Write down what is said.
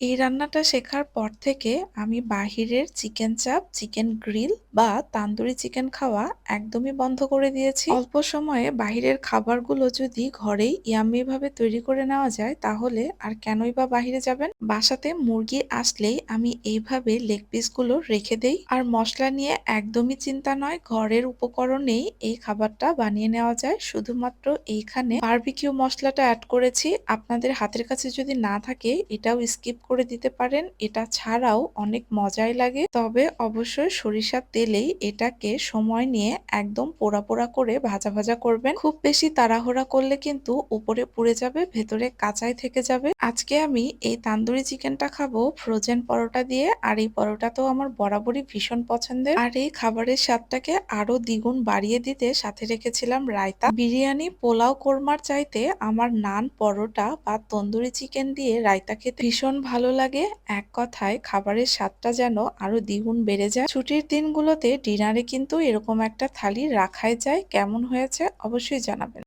এই রান্নাটা শেখার পর থেকে আমি বাহিরের চিকেন চাপ, চিকেন গ্রিল বা তান্দুরি চিকেন খাওয়া একদমই বন্ধ করে দিয়েছি। অল্প সময়ে বাহিরের খাবারগুলো যদি ঘরেই ইয়াম্মি ভাবে তৈরি করে নেওয়া যায় তাহলে আর কেনই বা বাহিরে যাবেন? বাসাতে মুরগি আসলেই আমি এইভাবে লেগ পিসগুলো রেখে দেই। আর মসলা নিয়ে একদমই চিন্তা নয়, ঘরের উপকরণেই এই খাবারটা বানিয়ে নেওয়া যায়। শুধুমাত্র এইখানে বারবিকিউ মসলাটা এড করেছি। আপনাদের হাতের কাছে যদি না থাকে এটাও স্কিপ করে দিতে পারেন। এটা ছাড়াও অনেক মজাই লাগে। তবে অবশ্যই সরিষার তেলেই এটাকে সময় নিয়ে একদম পোড়া পোড়া করে ভাজা ভাজা করবেন। খুব বেশি তাড়াহুড়া করলে কিন্তু উপরে পুড়ে যাবে, ভেতরে কাঁচাই থেকে যাবে। আজকে আমি এই তান্দুরি চিকেনটা খাবো ফ্রোজেন পরোটা দিয়ে। আর এই পরোটা তো আমার বরাবরই ভীষণ পছন্দের। আর এই খাবারের স্বাদটাকে আরো দ্বিগুণ বাড়িয়ে দিতে সাথে রেখেছিলাম রায়তা। বিরিয়ানি, পোলাও, কোরমার চাইতে আমার নান, পরোটা বা তন্দুরি চিকেন দিয়ে রায়তা খেতে ভীষণ ভালো লাগে। এক কথায় খাবারের স্বাদটা যেন আরো দ্বিগুণ বেড়ে যায়। ছুটির দিনগুলোতে ডিনারে কিন্তু এরকম একটা থালি রাখাই যায়। কেমন হয়েছে অবশ্যই জানাবেন।